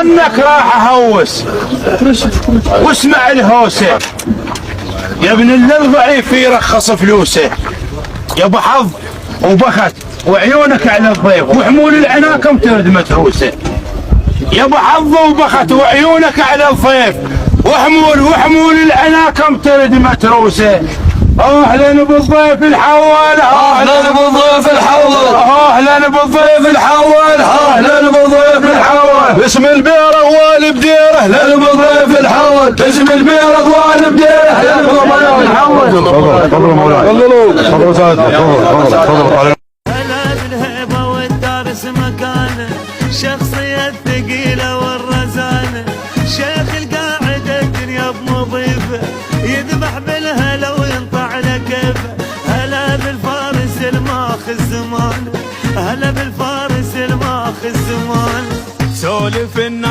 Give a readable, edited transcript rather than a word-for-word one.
انك راح اهوس واسمع الهوسه يا ابن الضعيف يرخص فلوسه يا ابو حظ وبخت وعيونك على الضيف وحمول العناكم ترد متروسه يا ابو حظ وبخت وعيونك على الضيف وحمول العناكم ترد متروسه. اهلا بالضيف الحول اهلا بالضيف الحول اهلا بالضيف الحول اهلا بالضيف الحول باسم البيره والبديره اهلا بالضيف الحول باسم البيره والبديره اهلا بالضيف الحول. تفضل مولاي تفضل سعادتك تفضل. هلا بالهيبه والدارس مكانه شخصيه الثقيله والرزانه شيخ القاعده الدنيا بمضيفه يذبح بالهلا وينطع له كيفه. هلا بالفارس الماخذ زمان هلا بالفارس الماخذ زمان سولف